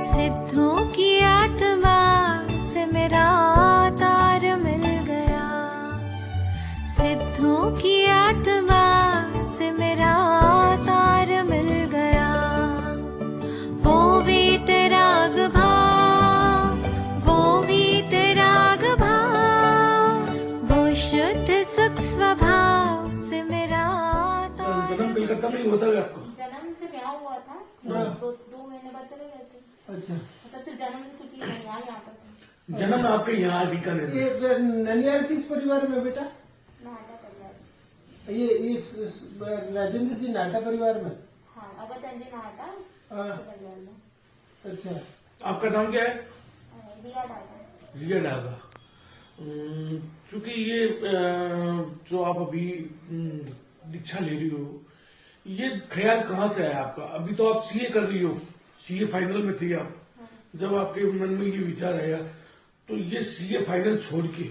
सिद्धों की आत्मा से मेरा तार मिल गया, सिद्धों की आत्मा से मेरा तार मिल गया। वो भी तेराग भाव, वो भी तेराग भाव, वो शुद्ध सुख स्वभाव से मेरा तार। जन्म कलकत्ता में ही होता है आपको? जन्म से ब्याह हुआ था, दो महीने बाद चले गए थे। अच्छा, मतलब सिर्फ जन्म की छुट्टी यहाँ पर था। जन्म आपके यहाँ बीकानेर में? ये ननियाल किस परिवार में बेटा? नाटा परिवार। ये इस राजेंद्र जी नाटा परिवार में? हाँ, अगरचंद जी नाटा हाँ। परिवार में। अच्छा, आपका नाम क्या है? रिया डाटा। रिया डागा। चूंकि ये जो आप अभी दीक्षा ले रही हो, ये ख्याल कहाँ से आया आपका? अभी तो आप सीए कर रही हो, सीए फाइनल में थी आप, जब आपके मन में ये विचार आया तो ये सीए फाइनल छोड़ के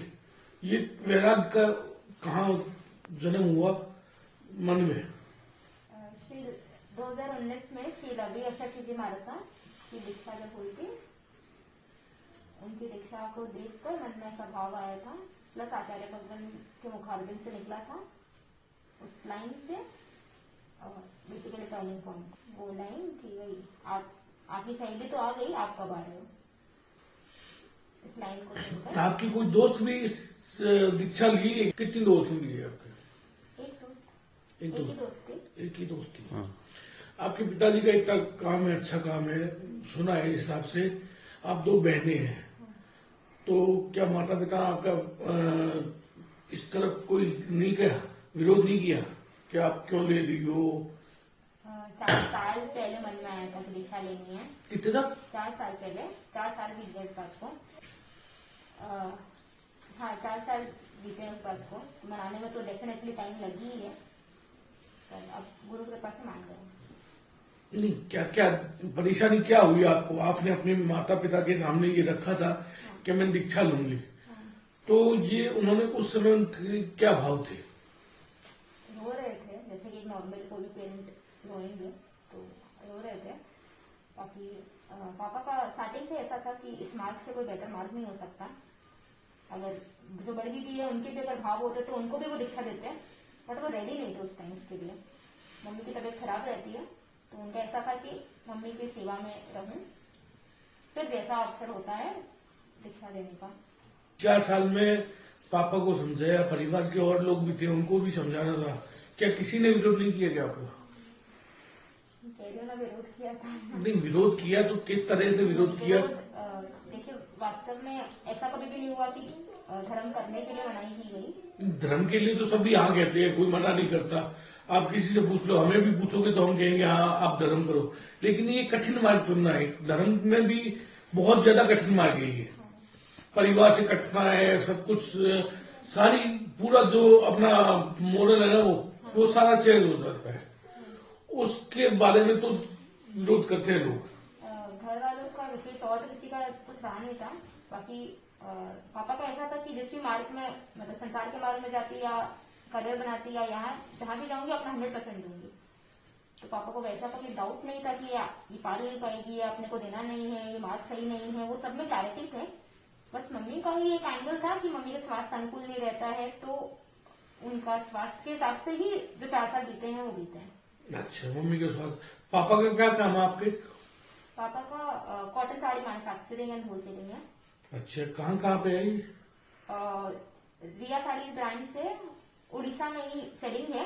ये वैराग का कहाँ जन्म हुआ मन में? 2019 में श्री रवि अशर्षि जी महाराज की दीक्षा जब हुई थी, उनकी दीक्षा को देखकर मन में ऐसा भाव आया था, प्लस आचार्य भगवान के मुखारबिंद से निकला था। उस लाइन से बेसिकली टर्निंग पॉइंट वो लाइन थी, वही आपकी सहेली तो आ गई, आप कब आ रहे हो, इस लाइन को सुनकर। आपकी कोई दोस्त भी इस दीक्षा ली? कितनी दोस्त लिए आपके? एक दोस्त थी। एक ही दोस्त थी। आपके पिताजी का इतना काम है, अच्छा काम है, सुना है इस हिसाब से आप दो बहनें हैं, तो क्या माता पिता आपका इस तरफ कोई नहीं किया, विरोध नहीं किया कि आप क्यों ले रही हो? 4 साल पहले मन में आया था कि दीक्षा लेनी है। कितने तक? 4 साल पहले, 4 साल बीत गए इस बात को। हाँ, 4 साल बीते उस बात को मनाने में, तो डेफिनेटली टाइम लगी ही है, पर अब गुरु कृपा से मान गए। नहीं, क्या क्या परेशानी क्या हुई आपको? आपने अपने माता पिता के सामने ये रखा था कि मैं दीक्षा लूंगी, तो ये उन्होंने उस समय उनके क्या भाव थे? रो रहे थे, जैसे कि नॉर्मल कोई भी पेरेंट रोएंगे, तो रो रहे थे। बाकी पापा का स्टार्टिंग से ऐसा था कि इस मार्ग से कोई बेटर मार्ग नहीं हो सकता। अगर जो बड़ी दीदी है उनके भी अगर भाव होते तो उनको भी वो दीक्षा देते, बट वो रेडी नहीं थे उस टाइम के लिए। मम्मी की तबीयत खराब रहती है, तो उनका ऐसा था कि मम्मी की सेवा में रहूं, फिर जैसा अवसर होता है दीक्षा देने का। 4 साल में पापा को समझाया, परिवार के और लोग भी थे उनको भी समझाना था, क्या किसी ने विरोध नहीं किया क्या आपको? विरोध किया था। नहीं, विरोध किया तो किस तरह से विरोध किया? देखिए, वास्तव में ऐसा कभी भी नहीं हुआ कि धर्म करने के लिए मनाही की गई। धर्म के लिए तो सभी हाँ कहते हैं, कोई मना नहीं करता। आप किसी से पूछ लो, हमें भी पूछोगे तो हम कहेंगे हाँ आप धर्म करो, लेकिन ये कठिन मार्ग चुनना है। धर्म में भी बहुत ज्यादा कठिन मार्ग है ये, परिवार से कटना है, सब कुछ सारी पूरा जो अपना मॉडल है ना वो सारा चेंज हो जाता है। उसके बारे में तो विरोध करते हैं लोग। घर वालों का विशेष और किसी का कुछ रहा नहीं था। बाकी पापा का ऐसा था कि जिस भी मार्ग में, मतलब संसार के मार्ग में जाती या करियर बनाती या यहाँ जहाँ भी जाऊंगी अपना 100% दूंगी। तो पापा को वैसा कभी डाउट नहीं था कि ये पार नहीं पाएगी या अपने को देना नहीं है, ये मार्ग सही नहीं है, वो सब में क्लैरिटी थे। बस मम्मी का ही एक एंगल था कि मम्मी का स्वास्थ्य अनुकूल नहीं रहता है, तो उनका स्वास्थ्य के हिसाब से ही जो 4 साल बीते हैं वो बीते हैं। अच्छा, मम्मी के स्वास्थ्य। पापा का क्या काम है आपके? पापा का cotton sari manufacturing and wholesaling है। अच्छा, कहाँ पे है? रिया साड़ी ब्रांड से उड़ीसा में ही सेलिंग है,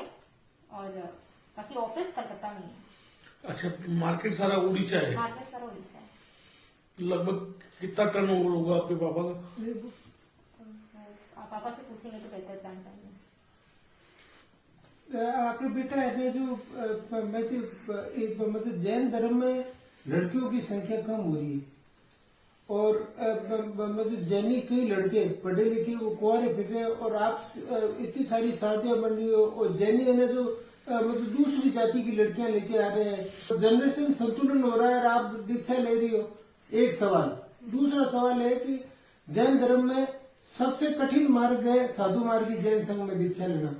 और बाकी ऑफिस कलकत्ता में है। अच्छा, मार्केट सारा उड़ीसा है? मार्केट सारा उड़ीसा है। लगभग कितना टर्नओवर होगा आपके पापा का? आप पापा से पूछेंगे तो बेहतर जान पाएंगे। आपने बेटा है जो मतलब जैन धर्म में लड़कियों की संख्या कम हो रही है, और मतलब जैनी कई लड़के पढ़े लिखे वो कुंवारे फिर रहे, और आप इतनी सारी शादियां बन रही हो, और जैनी है ना जो मतलब दूसरी जाति की लड़कियां लेके आ रहे हैं, जनरेशन संतुलन हो रहा है, और आप दीक्षा ले रही हो। एक सवाल। दूसरा सवाल है कि जैन धर्म में सबसे कठिन मार्ग है साधु मार्ग की जैन संघ में दीक्षा लेना,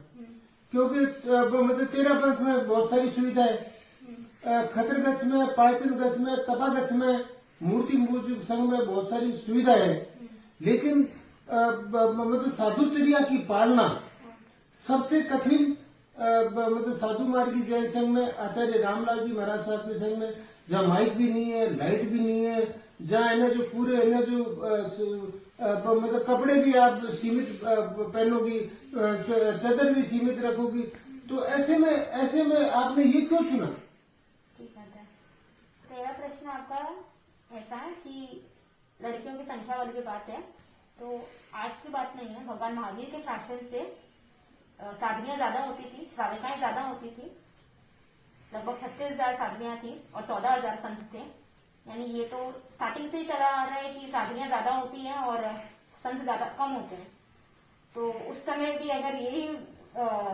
क्योंकि मतलब 13 पंथ में बहुत सारी सुविधाएं, खतरगच्छ में, पाचन गच्छ में, तपागच्छ में मूर्ति पूजक संघ में बहुत सारी सुविधाएं है, लेकिन मतलब साधुचर्या की पालना सबसे कठिन मतलब साधु मार्गी जैन संघ में आचार्य रामलाल जी महाराज साहब के संघ में, जहाँ माइक भी नहीं है, लाइट भी नहीं है, जहाँ है ना जो पूरे है ना जो मतलब कपड़े भी आप सीमित पहनोगी, चादर भी सीमित रखोगी, तो ऐसे में आपने ये क्यों चुना? ठीक है। तेरा प्रश्न आपका ऐसा है कि लड़कियों की संख्या वाली जो बात है, तो आज की बात नहीं है। भगवान महावीर के शासन से साधनियां ज्यादा होती थी, श्राविकाएं ज्यादा होती थी। लगभग 36,000 साधनियां थी और 14,000 संत थे। यानी ये तो स्टार्टिंग से ही चला आ रहा है कि साधनियां ज्यादा होती हैं और संत ज्यादा कम होते हैं। तो उस समय भी अगर यही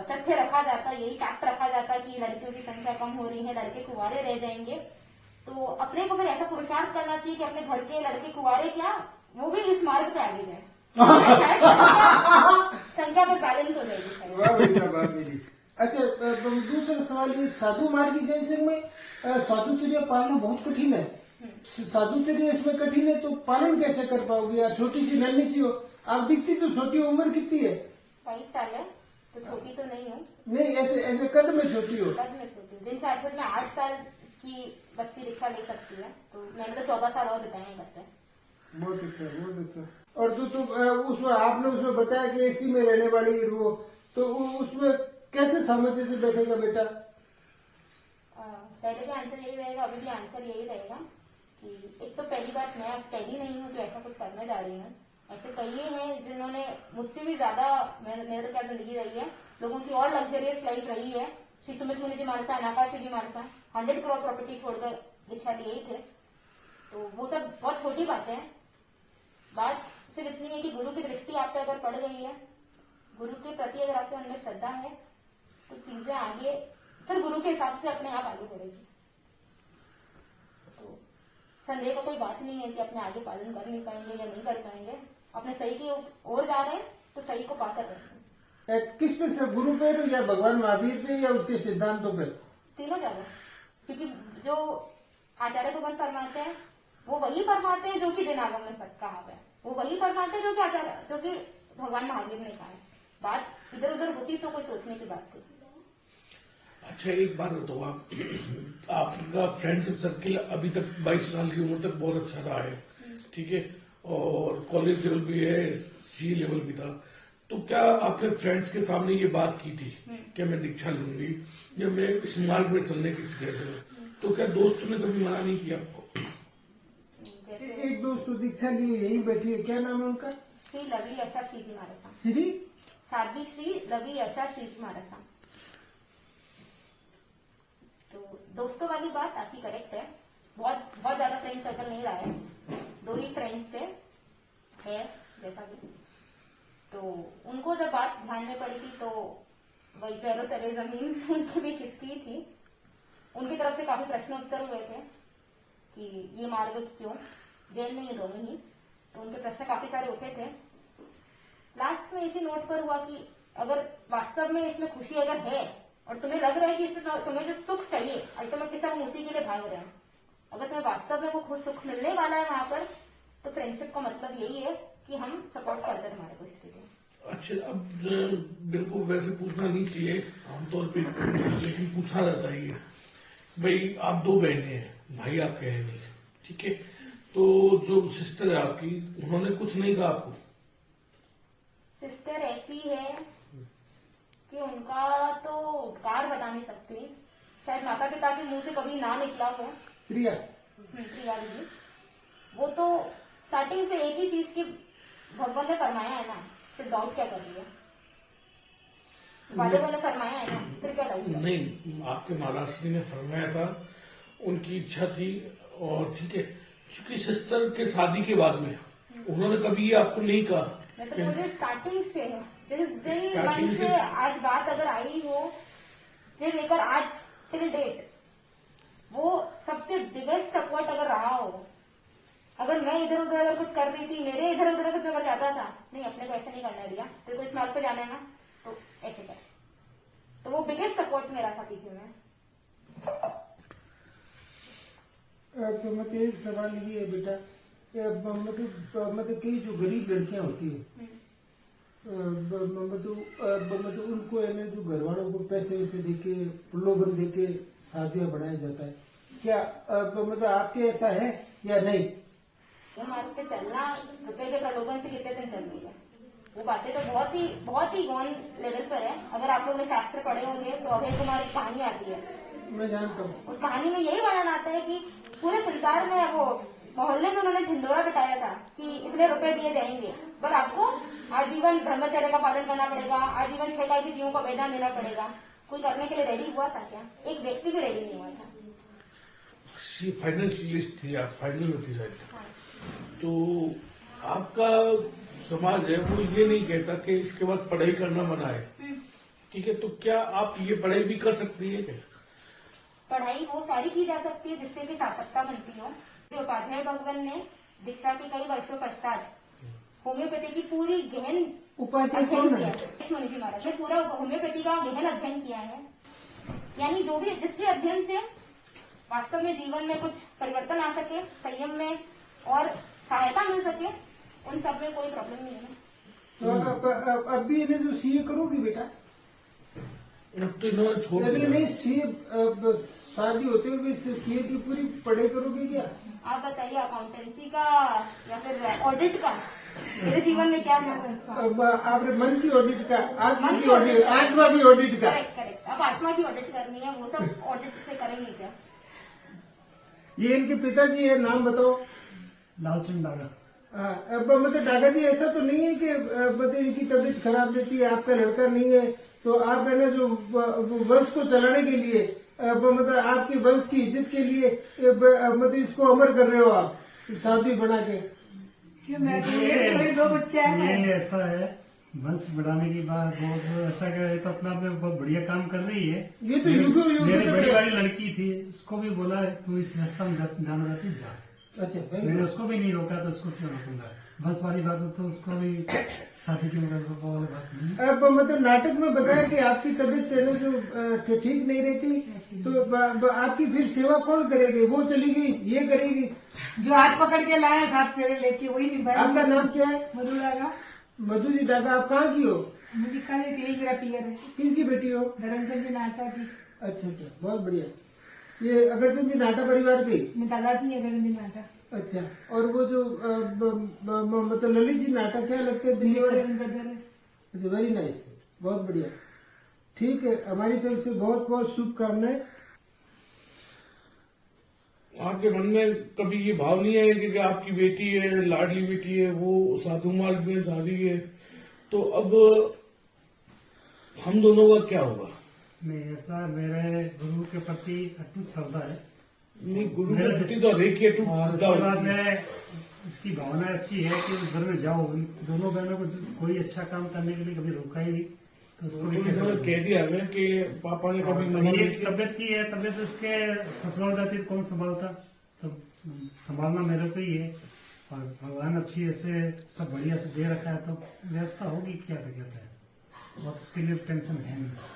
तथ्य रखा जाता, यही फैक्ट रखा जाता कि लड़कियों की संख्या कम हो रही है, लड़के कुंवारे रह जाएंगे, तो अपने को फिर ऐसा पुरुषार्थ करना चाहिए कि अपने घर के लड़के कुंवारे क्या, वो भी इस मार्ग पे आगे जाए। संख्या में बैलेंस हो जाएगी शायद। वाह बेटा वाह मेरी। अच्छा, दूसरा सवाल ये, साधु मार्गी जैन संघ में साधुचर्या पालना बहुत कठिन है। साधुचर्या इसमें कठिन है, तो पालन कैसे कर पाओगे? या छोटी सी नन्ही सी हो, आप दिखती तो छोटी, उम्र कितनी है? 22 साल है, तो छोटी तो नहीं हूँ। नहीं, ऐसे कद में छोटी हो। कद में छोटी हूँ। दिन शासन में 8 साल की बच्ची रिक्शा ले सकती है, तो मैंने तो 14 साल और बिताए हैं करते हैं। बहुत अच्छा, बहुत अच्छा। और तो उसमें आपने उसमें बताया कि एसी में रहने वाली वो, तो उसमें कैसे सामंजस्य से बैठेगा बेटा? पहले भी आंसर यही रहेगा, अभी भी आंसर यही रहेगा कि एक तो पहली बात, मैं पहली नहीं हूँ कि ऐसा कुछ करने जा रही हूँ। ऐसे कई हैं जिन्होंने मुझसे भी ज्यादा, मेरे तो क्या जिंदगी रही है, लोगों की और लग्जरियस लाइफ रही है। श्री सुमित मुनि जी मानसा, अनाकाशी जी मानसा 100 करोड़ प्रॉपर्टी छोड़कर दीक्षा लिए ही थे। तो वो सब बहुत छोटी बातें हैं। बात सिर्फ इतनी है कि गुरु की दृष्टि आप पे अगर पड़ गई है, गुरु के प्रति अगर आपके अंदर श्रद्धा है, तो चीजें आगे फिर गुरु के हिसाब से अपने आप आगे बढ़ेगी। तो संदेह का कोई बात नहीं है कि अपने आगे पालन कर नहीं पाएंगे या नहीं कर पाएंगे। अपने सही की ओर जा रहे हैं तो सही को पाकर रहेंगे। किस पे से, गुरु पे या भगवान महावीर पे या उसके सिद्धांतों पे? तीनों जगह, क्योंकि जो आचार्य भगवान फरमाते हैं वो वही फरमाते हैं जो कि दिनागम में कहा है, वो वही फरमाते हैं जो कि आचार्य, जो कि भगवान महावीर ने कहा है। बात इधर उधर होती तो कोई सोचने की बात थी। अच्छा, एक बात बताओ, आपका फ्रेंडशिप सर्किल अभी तक 22 साल की उम्र तक बहुत अच्छा रहा है, ठीक है, और कॉलेज लेवल भी है, सी लेवल भी था, तो क्या आपने फ्रेंड्स के सामने ये बात की थी कि मैं दीक्षा लूंगी या मैं इस मार्ग में चलने की जगह हूँ, तो क्या दोस्तों ने कभी मना नहीं किया आपको? एक दोस्त तो दीक्षा लिए यही बैठी है, क्या नाम है उनका? श्री लवी यशा श्रीजी महाराज, श्री साध्वी श्री लवी यशा श्रीजी महाराज। तो दोस्तों वाली बात आपकी करेक्ट है। बहुत ज्यादा फ्रेंड सर्कल नहीं रहा है, 2 ही फ्रेंड्स थे है जैसा भी। तो उनको जब बात ध्यान में पड़ी थी तो वही पैरों तले जमीन उनकी भी खिसकी थी। उनकी तरफ से काफी प्रश्न उत्तर हुए थे कि ये मार्ग क्यों, जैन में ये दोनों ही, तो उनके प्रश्न काफी सारे उठे थे। लास्ट में इसी नोट पर हुआ कि अगर वास्तव में इसमें खुशी अगर है और तुम्हें लग रहा है कि इसमें तुम्हें जो सुख चाहिए, अल्टीमेटली सब हम उसी के लिए भाग रहे हैं, अगर तुम्हें वास्तव में वो खुद सुख मिलने वाला है वहां पर, तो फ्रेंडशिप का मतलब यही है कि हम सपोर्ट करते हैं हमारे को इसके लिए। अच्छा, अब मेरे को वैसे पूछना नहीं चाहिए आमतौर पे, लेकिन पूछा जाता है ये, भाई आप 2 बहनें हैं, भाई आपके हैं नहीं, ठीक है, तो जो सिस्टर है आपकी, उन्होंने कुछ नहीं कहा आपको? सिस्टर ऐसी है कि उनका तो उपकार बता नहीं सकती, शायद माता पिता के मुंह से कभी ना निकला हो। प्रिया प्रिया दीदी, वो तो स्टार्टिंग से एक ही चीज की भगवान ने फरमाया है ना, फिर डाउट क्या कर दिया? वाले ने फरमाया है ना, फिर क्या डाउट? नहीं, आपके महाराज जी ने फरमाया था, उनकी इच्छा थी, और ठीक है, चूंकि सिस्टर के शादी के बाद में उन्होंने कभी ये आपको नहीं कहा? मैं तो मुझे स्टार्टिंग से है, जिस दिन मन से आज बात अगर आई हो से लेकर आज टिल डेट, वो सबसे बिगेस्ट सपोर्ट अगर रहा हो। अगर मैं इधर उधर अगर कुछ कर रही थी, मेरे इधर उधर कुछ अगर जाता था, नहीं अपने को ऐसे नहीं करना दिया, तेरे को इस मार्ग पे जाना है ना, तो ऐसे कर, तो वो बिगेस्ट सपोर्ट मेरा था पीछे में। तो मतलब एक सवाल ये है बेटा, मतलब कई जो गरीब लड़कियां होती है, मतलब उनको है ना, जो घर वालों को पैसे वैसे देके प्रलोभन देके शादियां बढ़ाया जाता है, क्या मतलब आपके ऐसा है या नहीं? हमारे पे चलना रुपए के प्रलोभन से कितने दिन चल रही है, वो बातें तो बहुत ही गौन लेवल पर है। अगर आप लोग ने शास्त्र पढ़े होंगे तो अभय कुमार की कहानी आती है, मैं जानता हूँ। उस कहानी में यही वर्णन आता है कि पूरे संसार में वो मोहल्ले में उन्होंने ढिंडोरा बिठाया था कि इतने रुपए दिए जाएंगे, पर आपको आजीवन ब्रह्मचर्य का पालन करना पड़ेगा, आजीवन 6 गाय का वेदान देना पड़ेगा। कोई करने के लिए रेडी हुआ था क्या? एक व्यक्ति भी रेडी नहीं हुआ था। फाइनेंशियलिस्ट थी आप, फाइनल में थी शायद। तो आपका समाज है वो ये नहीं कहता कि इसके बाद पढ़ाई करना मना है, ठीक है, तो क्या आप ये पढ़ाई भी कर सकती है क्या? पढ़ाई वो सारी की जा सकती है जिससे कि सार्थकता बनती हो। जो उपाध्याय भगवान ने दीक्षा के कई वर्षों पश्चात होम्योपैथी की पूरी गहन उपाध्याय अध्ययन कौन किया है? है। मुनि जी महाराज ने पूरा होम्योपैथी का गहन अध्ययन किया है, यानी जो भी जिसके अध्ययन से वास्तव में जीवन में कुछ परिवर्तन आ सके, संयम में और सहायता मिल सके, उन सब में कोई प्रॉब्लम नहीं है। तो अब भी इन्हें जो सीए करोगी बेटा? अब तो इन्होंने छोड़ अभी दिया। नहीं, सीए शादी होते हुए भी सीए की पूरी पढ़ाई करोगी क्या? आप बताइए, अकाउंटेंसी का या फिर ऑडिट का मेरे जीवन में क्या था? अब आपने मन की ऑडिट का, आत्मा मन की की ऑडिट, ऑडिट। आत्मा की ऑडिट का। करेक्ट। अब आत्मा की ऑडिट करनी है, वो सब ऑडिट से करेंगे क्या? ये इनके पिताजी है, नाम बताओ। लालचंद डागा। हाँ, अब मतलब डागा जी, ऐसा तो नहीं है कि मतलब इनकी तबीयत खराब रहती है, आपका लड़का नहीं है, तो आप है ना जो वंश को चलाने के लिए, मतलब आपके वंश की इज्जत के लिए मतलब इसको अमर कर रहे हो आप शादी बना के? क्यों मैं मेरे 2 बच्चे हैं। ये ऐसा है, वंश बढ़ाने की बात बहुत ऐसा है, तो अपना में बहुत बढ़िया काम कर रही है। ये तो युगों युगों मेरी तक बड़ी है। वाली लड़की थी, उसको भी बोला है तू इस रास्ता में जाना चाहती जा। अच्छा भाई, मैंने उसको भी नहीं रोका, तो उसको क्यों रोकूंगा? बस वाली बात हो तो उसको भी शादी की वाली बात नहीं। अब मतलब नाटक में बताया कि आपकी तबीयत पहले जो ठीक नहीं रहती, तो आपकी फिर सेवा कौन करेगी? वो चली गई, ये करेगी। जो हाथ पकड़ के लाया 7 फेरे लेके, वही निभाया। आपका नाम क्या है? मधुरागा। मधु जी डागा, आप कहाँ की हो? मुझे कल यही मेरा पियर है, किसकी बेटी हो? धर्मचंद जी नाटा की। अच्छा, बहुत बढ़िया। ये अग्रसेन जी नाटा परिवार की? मैं दादाजी है अगर नाटा। अच्छा, और वो जो मतलब ललित जी नाटा क्या लगते हैं, दिल्ली वाले? ब्रदर है। अच्छा, वेरी नाइस, बहुत बढ़िया। ठीक है, हमारी तरफ से बहुत बहुत शुभकामनाएं। आपके मन में कभी ये भाव नहीं है कि आपकी बेटी है, लाडली बेटी है, वो साधु मार्ग में जा रही है, तो अब हम दोनों का क्या होगा? नहीं, ऐसा मेरे गुरु के प्रति अटूट श्रद्धा है। नहीं, गुरु के प्रति तो हरेक ही अटूट और श्रद्धा उसके बाद होती है। में इसकी भावना ऐसी है कि उस घर में जाओ, उन दोनों बहनों को कोई अच्छा काम करने के लिए कभी रोका ही नहीं, तो उसको भी तो कैसे इन्होंने रोकूं? कह दिया हमें कि पापा ने कभी मना ये नहीं किया। तबियत की है, तबियत उसके ससुराल जाती तो कौन संभालता, तो संभालना मेरे को ही है। और भगवान अच्छी ऐसे सब बढ़िया से दे रखा है, तो व्यवस्था होगी, क्या दिक्कत है, और इसके लिए टेंशन है नहीं।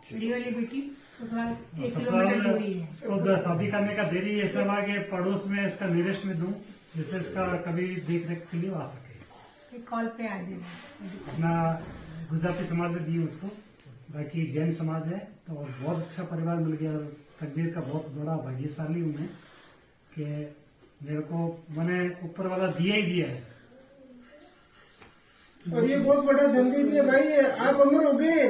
बड़ी वाली बेटी ससुराल 1 ससुराल किलोमीटर दूरी में है। इसको शादी करने का देरी ऐसा लगा कि पड़ोस में इसका निवेश में दूं, जिससे इसका कभी देख रेख के लिए आ सके। एक कॉल पे आ जाएगा। अपना गुजराती समाज में दी उसको, बाकी जैन समाज है, तो बहुत अच्छा परिवार मिल गया। और तकदीर का बहुत बड़ा भाग्यशाली हूं मैं कि मेरे को मैंने ऊपर वाला दिया ही दिया है। और ये बहुत बड़ा धन दे दिया भाई, आप अमर हो गए।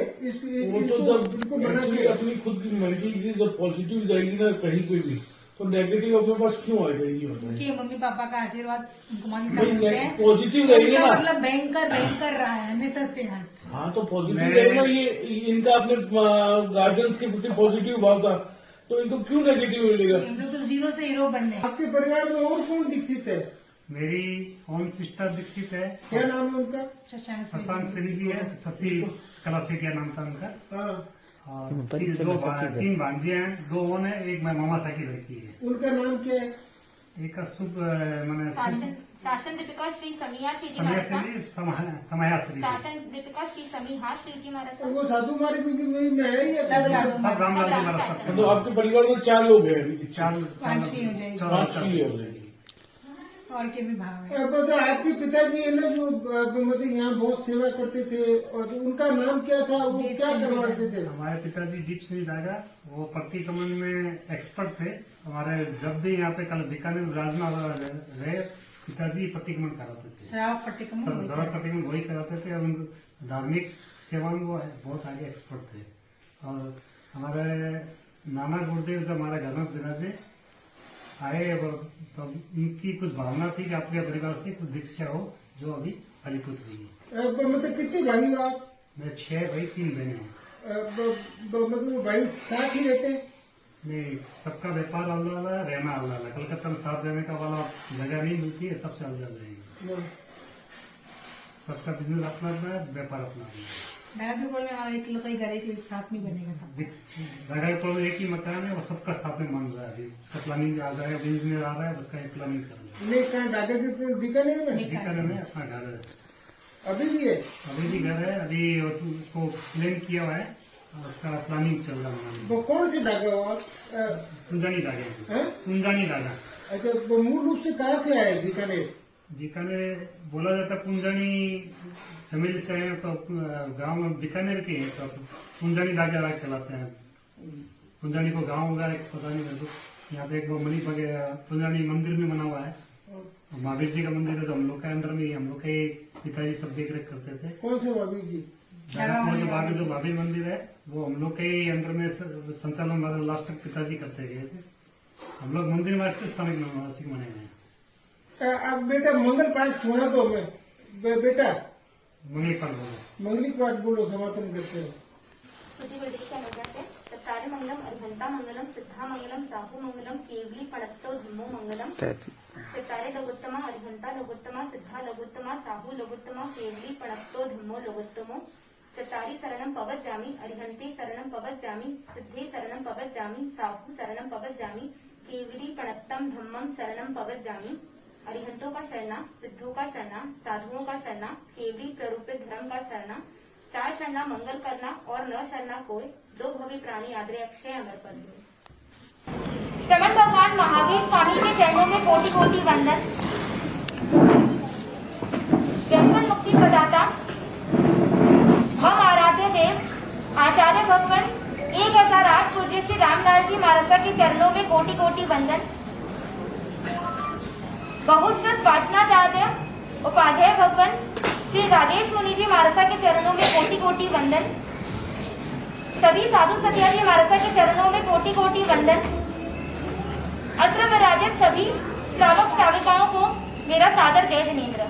वो तो इनको बना जब के अपनी खुद की मेंटल की जब पॉजिटिव जाएगी ना कहीं कोई भी, तो नेगेटिव अपने पास क्यों आएगा? ये बताइए। उनके मम्मी पापा का आशीर्वाद उनको मानी साहब मिलते हैं। पॉजिटिव रहेगी उनका ना। मतलब भयंकर रहा है हमेशा से। हाँ, तो पॉजिटिव मैं- रहेगा। ये इनका अपने गार्जियंस के प्रति पॉजिटिव भाव था, तो इनको क्यों नेगेटिव मिलेगा? हम लोग तो 0 से हीरो बनने। आपके परिवार में और कौन दीक्षित है? मेरी ओन सिस्टर दीक्षित है, क्या नाम है उनका? शशांक सिंह। शशांक सेनी जी है, शशि कला सेठिया नाम था उनका। हाँ, और 3 भांजे हैं, 2 ओन है, एक मैं मामा सा की लड़की है। उनका नाम क्या है? एक का शुभ मैंने शुभ शासन दीपिका श्री समिया श्री जी समयाश्री महाराज समयाश्री शासन दीपिका श्री समीहा श्री जी महाराज वो साधु मारी वही में है या सब रामलाल जी महाराज सब तो आपके परिवार में 4 लोग हैं अभी तक। चार पांचवी हो जाएगी। पांचवी हो जाएगी। और के भी भाव है। मतलब आपके पिताजी है ना जो मतलब यहाँ बहुत सेवा करते थे और उनका नाम क्या था, वो क्या करवाते थे? हमारे पिताजी दीप सिंह डागा, वो प्रतिक्रमण में एक्सपर्ट थे। हमारे जब भी यहाँ पे कल बीकानेर राजमा रहे, पिताजी प्रतिक्रमण कराते थे। श्रावक प्रतिक्रमण श्रावक प्रतिक्रमण वही कराते थे और धार्मिक सेवा में वो बहुत आगे एक्सपर्ट थे। और हमारे नाना गुरुदेव जब हमारे घर में पिताजी आए तो उनकी कुछ भावना थी कि अपने परिवार से कुछ दीक्षा हो जो अभी फलीभूत हुई है। मतलब कितने भाई हो आप? मेरे 6 भाई 3 बहनें हैं। मतलब भाई साथ ही रहते हैं? नहीं, सबका व्यापार अलग अलग है, रहना अलग अलग। कलकत्ता में साथ रहने का वाला जगह नहीं मिलती है, सबसे अलग अलग रहेंगे। सबका बिजनेस अपना अपना है, व्यापार अपना अपना है। बैरागपुर में हमारा एक लोग घर एक साथ में बनेगा सब। बैरागपुर में एक ही मकान है, वो सबका साथ में बन रहा है। अभी उसका प्लानिंग आ जाएगा, इंजीनियर आ रहा है, उसका एक प्लानिंग चल रहा है। नहीं, कहाँ डागर बीकानेर में? बीकानेर में अपना घर है, अभी भी है? अभी भी घर है। अभी उसको प्लान किया हुआ है, उसका प्लानिंग चल रहा है। वो कौन से डागा हो आप? कुंजानी डागा, हैं? कुंजानी डागा। अच्छा, वो मूल रूप से कहाँ से आए बीकानेर? बीकानेर बोला जाता है कुंजानी फैमिली से आए, तो गांव में बीकानेर के हैं, तो कुंजानी डागा राग चलाते हैं। कुंजानी को गांव होगा एक, पता नहीं मेरे को। यहाँ पे एक वो मणि कुंजानी मंदिर में बना हुआ है, महावीर जी का मंदिर है, जो हम लोग के अंदर में, हम लोग के पिताजी सब देख रेख करते थे। कौन से महावीर जी? जो महावीर मंदिर है वो हम लोग के ही अंदर में संचालन लास्ट तक पिताजी करते गए थे। हम लोग मंदिर वासी स्थानिक निवासी बने हुए हैं। अब बेटा मंगल पाठ सुना तो मैं बेटा मंगली पाठ बोलो, मंगली पाठ बोलो, समापन करते हो। चत्तारे मंगलम अर्घंता मंगलम सिद्धा मंगलम साहू मंगलम केवली पणत्तो धम्मो मंगलम चत्तारे लघुत्तमा अर्घंता लघुत्तमा सिद्धा लघुत्तमा साहू लघुत्तमा केवली पणत्तो धम्मो लघुत्तमो चत्तारी शरणम पवत जामी अर्घंते शरणम पवत जामी सिद्धे शरणम पवत जामी साहू शरणम पवत जामी केवली पणत्तम धम्मम शरणम पवत जामी। अरिहंतों का शरणा, सिद्धों का शरणा, साधुओं का शरणा, केवली प्ररूपित धर्म का शरणा, 4 शरणा मंगल करना और न शरणा कोई, 2 भवी प्राणी आदरे अक्षय अमर पद। श्रमण भगवान महावीर स्वामी के चरणों में कोटि कोटि वंदन। व्यसन मुक्ति प्रदाता मम आराध्य देव आचार्य भगवान 1008 पूज्य श्री रामलाल जी महाराज के चरणों में कोटि कोटि वंदन। बहुश्रुत वाचनाचार्य उपाध्याय भगवान श्री राजेश मुनि जी महाराज के चरणों में कोटि कोटि वंदन। सभी साधु सत्या जी महाराज के चरणों में कोटि कोटि वंदन। अत्र विराजित सभी श्रावक श्राविकाओं को मेरा सादर जय जिनेन्द्र।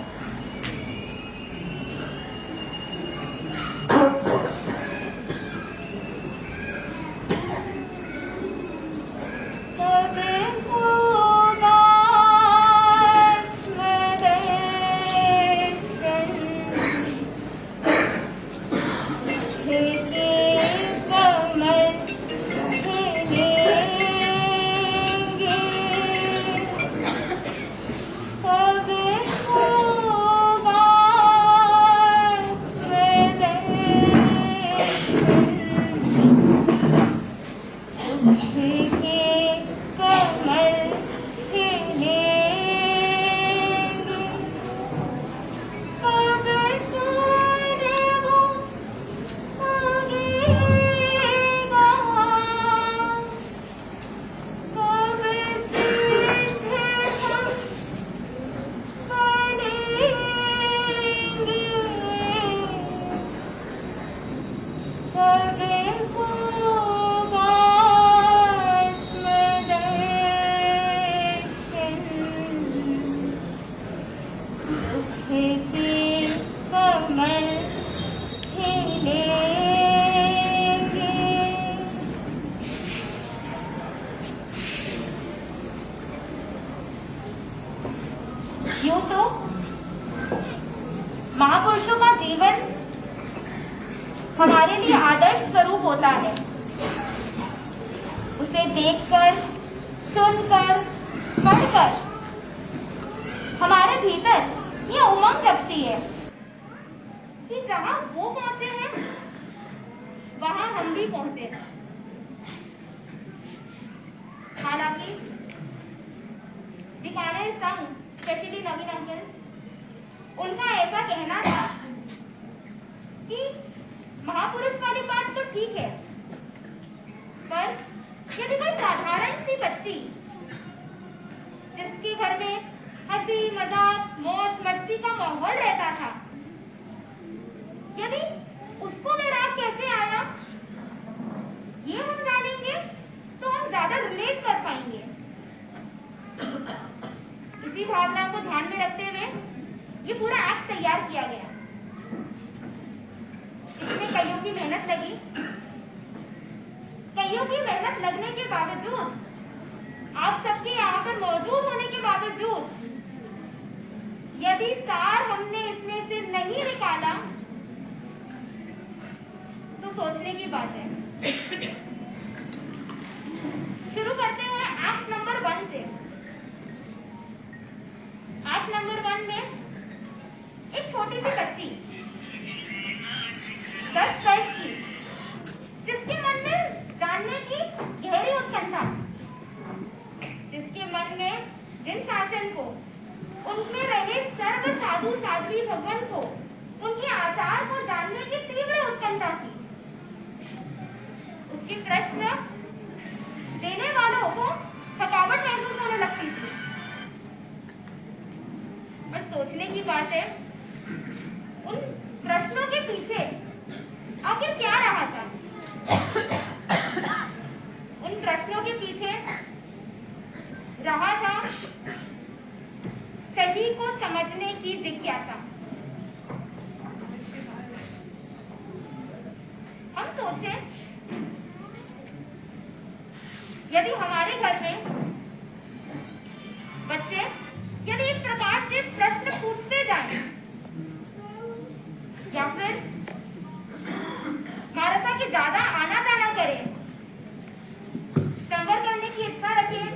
यूं तो महापुरुषों का जीवन हमारे लिए आदर्श स्वरूप होता है। उसे देखकर, सुनकर, पढ़कर हमारे भीतर गई है कि जहां वो पहुंचे हैं वहां हम भी पहुंचे हैं। हालांकि बीकानेर संघ, स्पेशली नवीन अंकल, उनका ऐसा कहना था कि महापुरुष वाली बात तो ठीक है, पर यदि कोई साधारण सी बच्ची जिसके घर में हंसी मजाक मौज मस्ती का माहौल रहता था, यदि उसको वैराग कैसे आया ये हम जानेंगे तो हम ज्यादा रिलेट कर पाएंगे। इसी भावना को ध्यान में रखते हुए ये पूरा एक्ट तैयार किया गया। इसमें कईयों की मेहनत लगी। कईयों की मेहनत लगने के बावजूद, आप सबके यहाँ पर मौजूद होने के बावजूद, यदि सार हमने इसमें से नहीं निकाला तो सोचने की बात है। शुरू करते हैं एक्ट नंबर 1 से। एक्ट नंबर 1 में एक छोटी सी बच्ची 10 वर्ष की, जिसके मन में जानने की गहरी उत्कंठा, जिसके मन में जिन शासन को, उनमें रहे सर्व साधु साध्वी भगवान को, उनके आचार को जानने की तीव्र उत्कंठा थी। उसके प्रश्न देने वालों को थकावट महसूस होने लगती थी। और सोचने की बात है, उन प्रश्नों के पीछे आखिर क्या रहा था? उन प्रश्नों के पीछे रहा था सही को समझने की जिज्ञासा। हम सोचे, यदि हमारे घर में बच्चे यदि इस प्रकार से प्रश्न पूछते जाएं, या फिर मारसा के ज्यादा आना जाना करें, संवर करने की इच्छा रखें,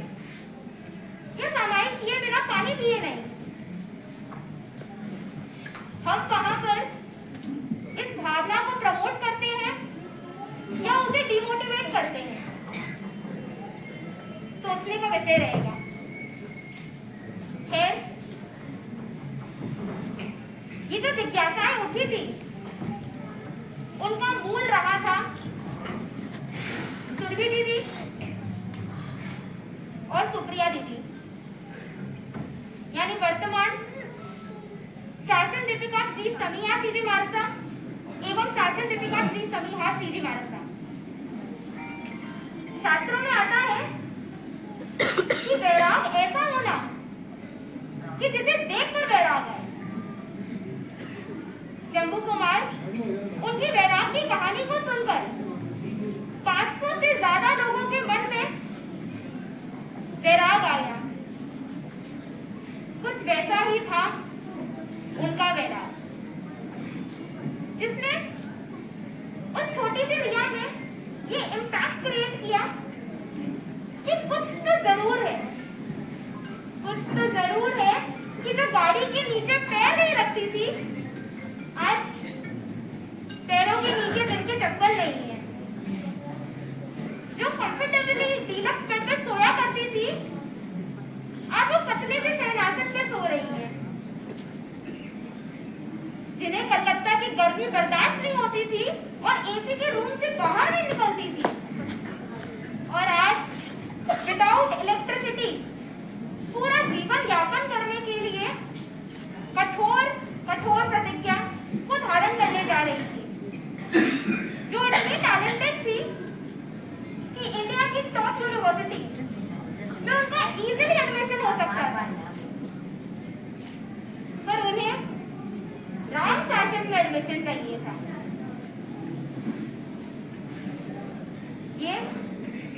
या सामायिक किए बिना पानी पिए नहीं, हम वहां पर इस भावना को प्रमोट करते हैं या उसे डिमोटिवेट करते हैं, सोचने का विषय रहेगा। खैर, ये जो जिज्ञासाएं उठी थी, उनका मूल रहा था सुरभि दीदी और सुप्रिया दीदी, यानी वर्तमान शासन दीपिका श्री समीहा सीजी मारसा एवं शासन दीपिका श्री समीहा सीजी मारसा। शास्त्रों में आता है कि वैराग ऐसा होना कि जिसे देखकर वैराग आए। जम्बू कुमार उनकी वैराग की कहानी को सुनकर 500 से ज्यादा लोगों के मन में वैराग आया। कुछ वैसा ही था उनका वैराग, जिसने उस छोटी सी रिया में ये इम्पैक्ट क्रिएट किया कि कुछ तो जरूर है, कुछ तो जरूर है कि जो गाड़ी के नीचे पैर नहीं रखती थी, आज पैरों के नीचे दिन के चप्पल नहीं है। जो कंफर्टेबली डीलक्स बेड पे सोया करती थी, आज वो पतले से शहनाजत पे सो रही है। जिन्हें कलकत्ता की गर्मी बर्दाश्त नहीं होती थी और एसी के रूम से बाहर नहीं निकलती थी, और आज विदाउट इलेक्ट्रिसिटी पूरा जीवन यापन करने के लिए कठोर कठोर प्रतिज्ञा को धारण करने जा रही थी। जो इतनी टैलेंटेड थी कि इंडिया की टॉप यूनिवर्सिटी में उनका इजीली एडमिशन हो सकता था, पर उन्हें राम शासन में एडमिशन चाहिए था। ये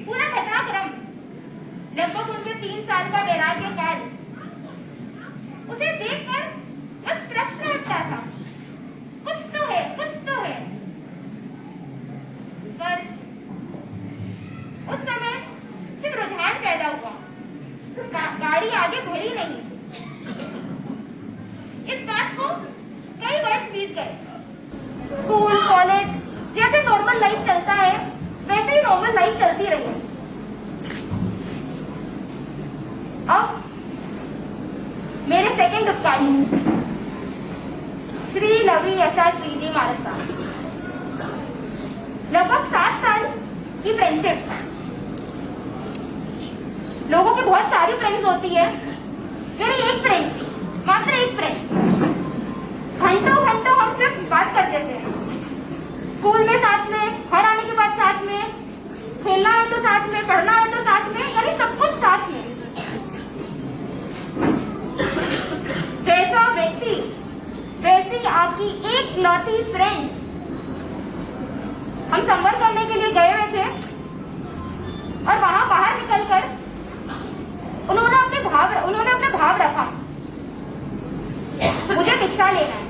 पूरा घटनाक्रम, लगभग उनके 3 साल का वैराग्य काल, उसे देखकर बस प्रश्न उठता था, कुछ तो है, कुछ तो है। पर उस समय सिर्फ रुझान पैदा हुआ, गाड़ी आगे बढ़ी नहीं। इस बात को व्यतीत करें। स्कूल कॉलेज जैसे नॉर्मल लाइफ चलता है वैसे ही नॉर्मल लाइफ चलती रही। अब मेरे सेकंड उपकारी श्री लवी यशा श्री जी मानस साहब, लगभग 7 साल की फ्रेंडशिप। लोगों की बहुत सारी फ्रेंड्स होती है, मेरी एक फ्रेंड थी, मात्र एक फ्रेंड। घंटों घंटों हम सिर्फ बात करते थे, स्कूल में साथ में, घर आने के बाद साथ में, खेलना है तो साथ में, पढ़ना है तो साथ में, यानी सब कुछ साथ में। जैसा व्यक्ति वैसी आपकी एक लौती फ्रेंड। हम संवर करने के लिए गए हुए थे और वहां बाहर निकलकर उन्होंने अपने भाव रखा, मुझे दीक्षा लेना है।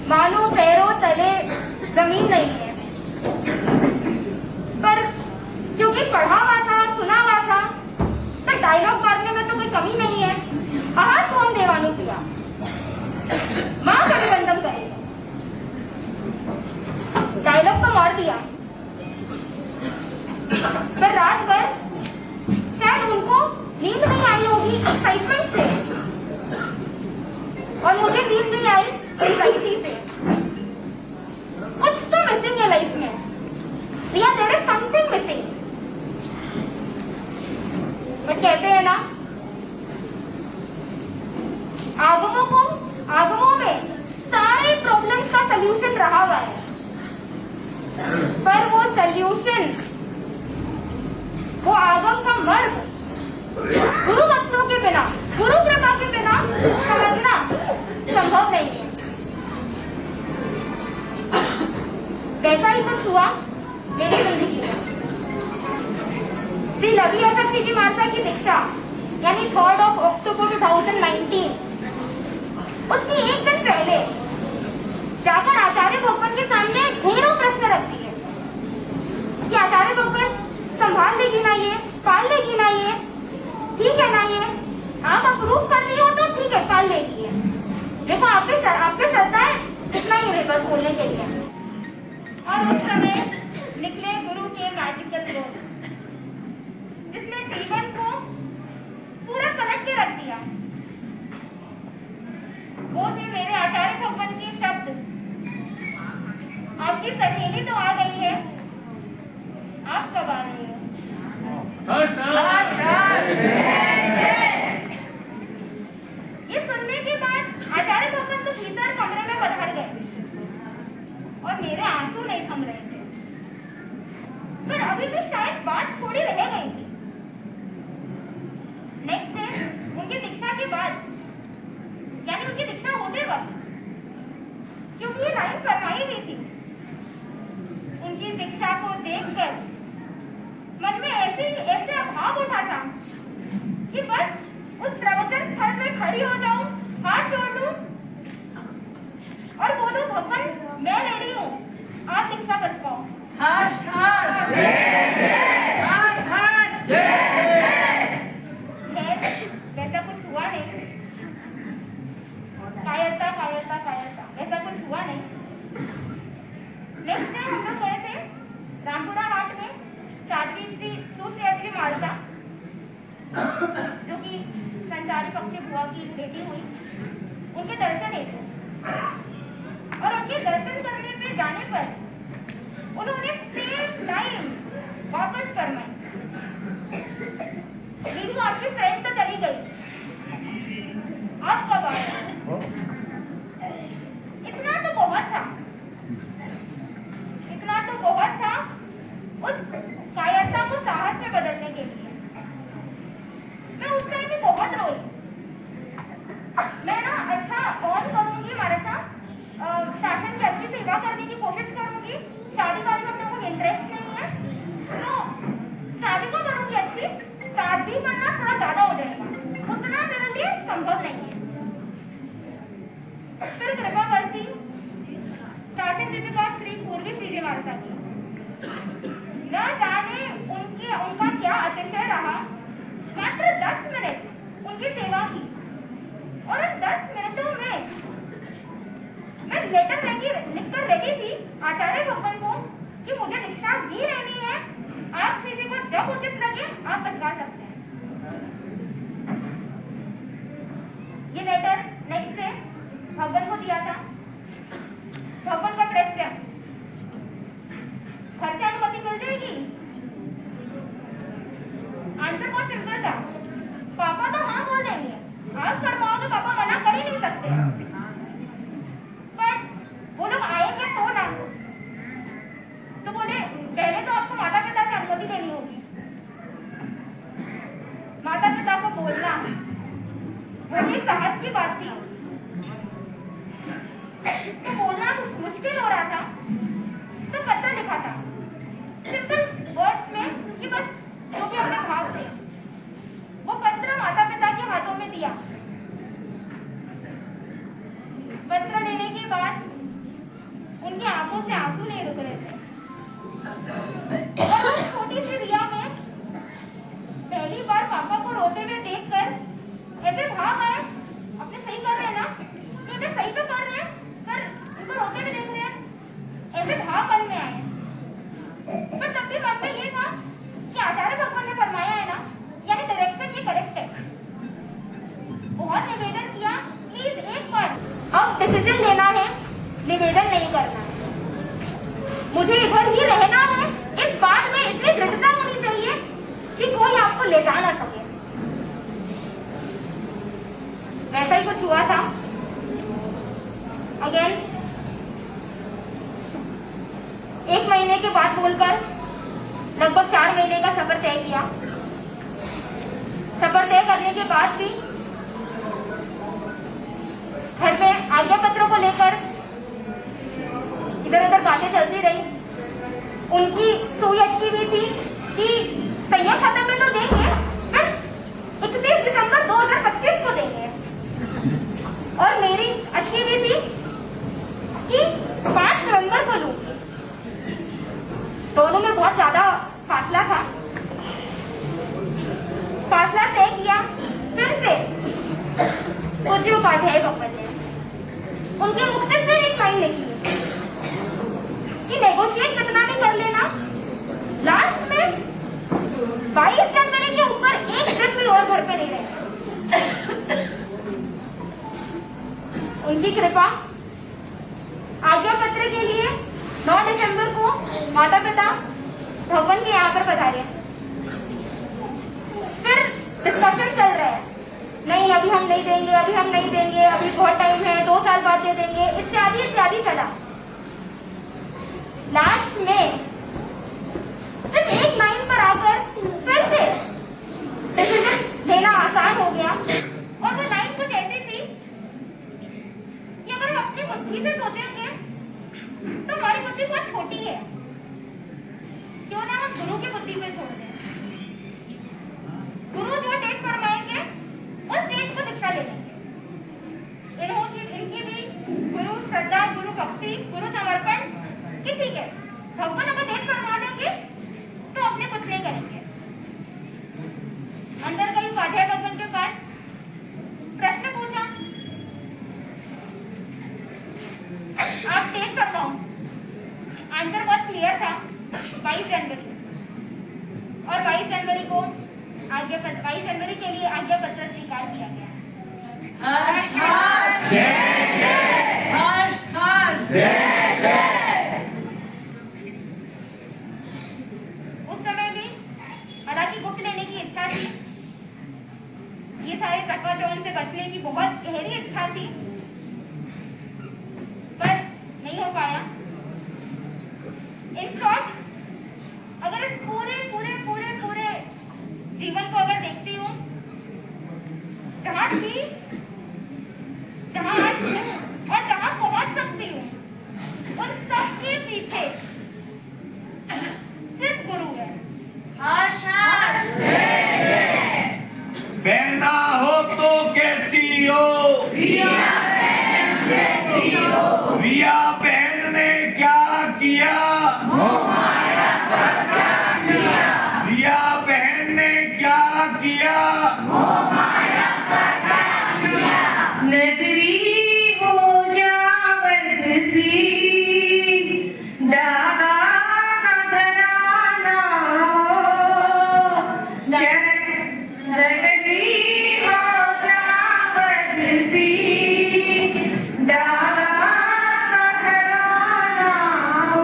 मानो पैरों तले जमीन नहीं है, पर क्योंकि पढ़ा हुआ था, सुना हुआ था, पर डायलॉग मारने में तो कोई कमी नहीं है। आहा सोम देवानु किया, मां प्रतिबंधन करे, डायलॉग तो मार दिया। पर रात भर शायद उनको नींद नहीं आई होगी एक्साइटमेंट से, और मुझे नींद नहीं आई एंजाइटी से। कुछ तो मिसिंग है लाइफ में, या there is something missing. But कहते हैं ना, आगमों में सारे प्रॉब्लम्स का सल्यूशन रहा हुआ है, पर वो सल्यूशन, वो आगम का मर्म गुरु वचनों के बिना, गुरु कृपा के बिना समझना संभव नहीं है। वैसा ही कुछ हुआ मेरी जिंदगी में। श्री लवी यशा जी माता की दीक्षा यानी 3 अक्टूबर 2019, उसकी एक दिन पहले जाकर आचार्य भगवान के सामने ढेरों प्रश्न रख दिए कि आचार्य भगवान संभाल लेगी ना ये, पाल लेगी ना ये, ठीक है ना ये, आप अप्रूव कर रही हो तो ठीक है, पाल लेगी है। देखो आप पे श्रद्धा है, कितना ही मेरे पास बोलने के लिए। और उस समय निकले गुरु के मैजिकल रोल, जिसने जीवन को पूरा पलट के रख दिया। वो थे मेरे आचार्य भगवान के शब्द, आपकी सहेली तो आ गई है, आप कब आ रही हो? ये सुनने के बाद आचार्य भगवान तो भीतर कमरे में पधार गए और मेरे आंसू नहीं थम रहे थे, पर अभी भी शायद बात थोड़ी रह गई थी। नेक्स्ट डे उनकी दीक्षा के बाद, यानी उनकी दीक्षा होते वक्त, क्योंकि ये लाइन फरमाई हुई थी, उनकी दीक्षा को देखकर मन में ऐसे अभाव उठा था कि बस उस प्रवचन स्थल में खड़ी हो जाऊं, हाथ जोड़ लूं और बोलूं, भगवान मैं रेडी हूं, आप दीक्षा बचवाओ। वैसा कुछ हुआ नहीं, कायरता वैसा कुछ हुआ नहीं। नेक्स्ट डे हम लोग गए थे रामपुरा हाट में, साध्वी श्री सुश्री मालता जो कि संचारी पक्षी बुआ की बेटी हुई, उनके दर्शन हुए और उनके दर्शन करने पे जाने पर उन्होंने सेम लाइन वापस फरमाई, दीदी आपकी फ्रेंड तो चली गई, आप कब आ रहे? इतना तो बहुत था उस कायरता को साहस में बदलने के लिए। मैं उस टाइम भी बहुत रोई। मैं ना अच्छा ऑन करूंगी, मारसा शासन की अच्छी सेवा करने की कोशिश करूंगी, शादी वादी में अपने को इंटरेस्ट नहीं है, तो शादी को करूंगी अच्छी, शादी बनना थोड़ा ज्यादा हो जाएगा, उतना मेरे लिए संभव नहीं है। फिर कृपा बरसी शासन दीपिका श्री पूर्वी श्री मारसा की, न जाने उनका क्या अतिशय रहा, मात्र 10 मिनट उनकी सेवा की और उन 10 मिनटों में था, पापा तो हाँ बोल देंगे, आप करवाओगे, पापा मना कर ही नहीं सकते। पर वो लोग आएंगे तो ना, तो बोले पहले तो आपको माता पिता से अनुमति लेनी होगी, माता पिता को बोलना वही साहस की बात थी। तो बोलना मुश्किल हो रहा था, तो पत्र लिखा था सिंपल वर्ड्स में कि बस जो भी अपने भाव थे, वो पत्र माता पिता के हाथों में दिया। पत्र लेने के बाद उनकी आंखों से आंसू नहीं रुक रहे थे, और उस छोटी सी रिया में पहली बार पापा को रोते हुए देखकर ऐसे भाव आए, अपने सही कर रहे हैं ना, ये सही तो कर रहे हैं, पर इनको रोते हुए देख रहे हैं, ऐसे भाव मन में आए। पर तब भी मन में ये था कि आचार्य भगवान ने फरमाया है ना, यानी डायरेक्शन ये करेक्ट है। बहुत निवेदन किया, प्लीज एक बार अब डिसीजन लेना है, निवेदन नहीं करना है, मुझे इधर ही रहना है। इस बात में इतनी दृढ़ता होनी चाहिए कि कोई आपको ले जा ना सके। वैसा ही कुछ हुआ था। अगेन 1 महीने के बाद बोलकर लगभग 4 महीने का सफर तय किया। सफर तय करने के बाद भी घर में आज्ञा पत्रों को लेकर इधर उधर बातें चलती रही। उनकी सोई अटकी हुई थी कि संयम खत्म में तो देंगे, पर 31 दिसंबर 2025 को देंगे, और मेरी अटकी हुई थी कि 5 नवंबर को लूंगी। दोनों में बहुत ज्यादा फासला था। फासला तय किया फिर से पूज्य उपाध्याय भगवत ने, उनके मुख से फिर एक लाइन लिखी कि नेगोशिएट कितना भी कर लेना, लास्ट में 22 जनवरी के ऊपर एक दिन भी और घर पे नहीं रहेंगे। उनकी कृपा आज्ञा पत्र के लिए 9 दिसंबर को माता पिता भगवान के यहाँ पर पधारे। फिर डिस्कशन चल रहा है, नहीं अभी हम नहीं देंगे, अभी हम नहीं देंगे, अभी बहुत टाइम है, 2 साल बाद दे देंगे, इत्यादि इत्यादि चला। लास्ट में सिर्फ एक लाइन पर आकर फिर से डिसीजन लेना आसान हो गया, और वो लाइन कुछ ऐसी थी कि अगर हम अपनी बुद्धि से सोचेंगे तो हमारी बुद्धि बहुत छोटी है, क्यों ना हम गुरु की बुद्धि पे छोड़ दें। गुरु जो तेज फरमाएंगे उस तेज को दीक्षा ले लेंगे। इनकी भी गुरु श्रद्धा, गुरु भक्ति, गुरु समर्पण कि ठीक है, भगवान अगर तेज फरमा देंगे तो अपने कुछ नहीं करेंगे। अंदर गई उपाध्याय भगवान के पास, प्रश्न पूछा, आप डेट फरमाओ। आंसर बहुत क्लियर था, 22 जनवरी। और 22 जनवरी को 22 जनवरी के लिए आज्ञा पत्र स्वीकार किया गया। उस समय भी हालांकि गुप्त लेने की इच्छा थी, ये सारे चकाचौंध से बचने की बहुत गहरी इच्छा थी, पर नहीं हो पाया। इन शॉर्ट, अगर इस पूरे पूरे पूरे पूरे जीवन को अगर देखती हूँ, जहाँ थी, जहाँ आज हूँ और जहाँ पहुंच सकती हूँ, उन सब के पीछे सिर्फ गुरु है। बहना हो तो कैसी हो, रिया बहन ने क्या किया, रिया बहन ने क्या किया, नदरी हो जावत सी डागा घराना हो, नदरी हो जावत सी डागा घराना हो,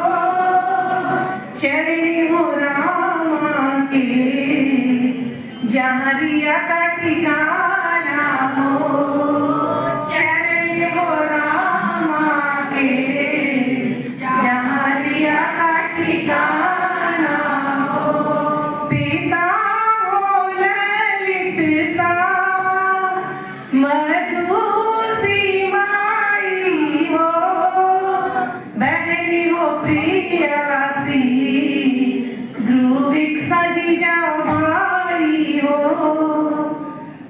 चरण हो रामा के जा जहाँ रिया का ठिकाना हो, चरण हो रामा के, जहाँ रिया का ठिकाना हो। पिता हो ललित सा, मधुसी माई हो, बहनी हो प्रियासी, ध्रुविक सजीजा भाई हो,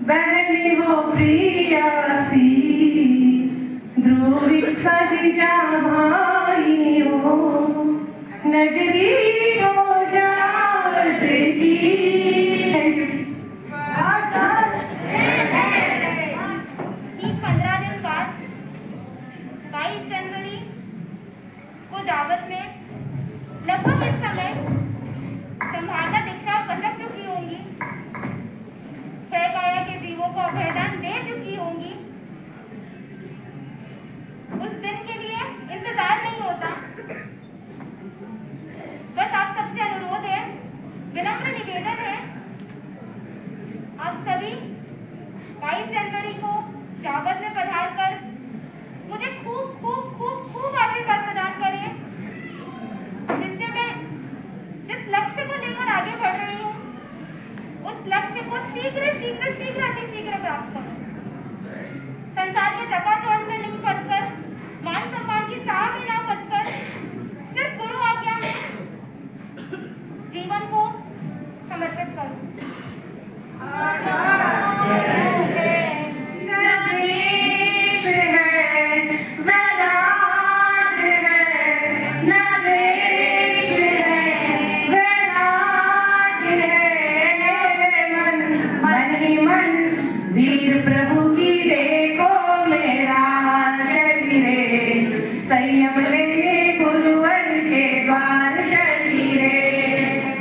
बहनी हो प्रियासी, ध्रुविक सजीजा भाई हो। नगरी हो जाती। ठीक 15 दिन बाद 22 जनवरी को दावत में लगभग इस समय संभावना दीक्षा पलट चुकी होंगी, काया के जीवों को अभयदान दे चुकी होंगी। उस दिन के लिए इंतजार नहीं होता। बस आप सबसे अनुरोध है, विनम्र निवेदन है, आप सभी 22 जनवरी को दावत में पधार कर मुझे खूब खूब खूब खूब आशीर्वाद प्रदान करें, जिससे मैं जिस लक्ष्य को लेकर आगे बढ़ रही हूँ उस लक्ष्य को शीघ्र शीघ्र शीघ्र अतिशीघ्र प्राप्त करूं। संसार के चकाचौंध में नहीं फंसकर, मान सम्मान की चाह में ना फंसकर, सिर्फ गुरु आज्ञा में जीवन को समर्पित करूं। नरेश है, वैराग है, नरेश है, वैराग है, मेरे मन मन ही मन वीर प्रभु की देखो मेरा चली रे, संयम ले गुरुवर के द्वार चली रे,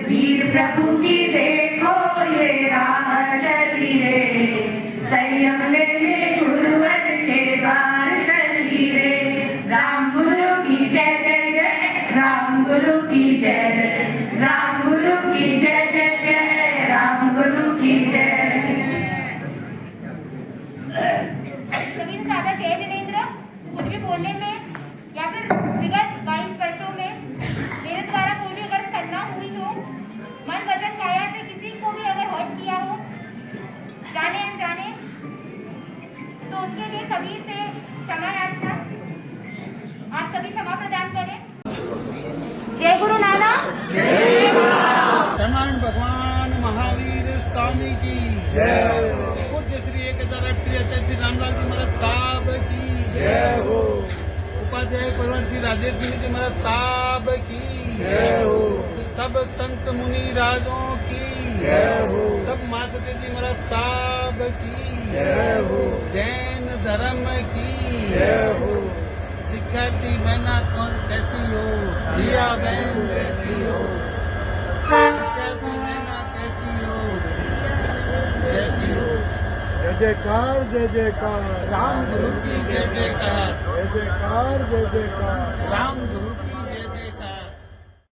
वीर प्रभु की देखो ये राह चली रे, संयम ले गुरुवर के द्वार चली रे। राम गुरु की जय जय जय, राम गुरु की जय, राम गुरु की जय जय जय, राम गुरु की जय। सभी से ज्यादा जय जिनेंद्र। कुछ भी बोलने में या फिर विगत 22 वर्षों में मेरे द्वारा कोई भी अगर छलना हुई हो, मन वचन काया से किसी को भी अगर हर्ट किया हो जाने अनजाने, तो उसके लिए सभी से क्षमा याचना। आप सभी क्षमा प्रदान करें। जय गुरु नानक। समान भगवान महावीर स्वामी की जय। पूज्य श्री 1008 श्री आचार्य श्री रामलाल जी महाराज साहब की जय हो। उपाध्याय परिवार श्री राजेश मुनि जी महाराज साहब की जय हो। सब संत मुनि राजों की जय हो। सब मासके जी महाराज साहब की जय हो। जैन धर्म की जय हो। दीक्षार्थी बहना कौन कैसी हो, रिया बहन कैसी हो, दीक्षार्थी बहना कैसी हो, कैसी हो। जय जयकार जय जयकार राम गुरु की जय जयकार, जय जयकार जय जयकार राम गुरु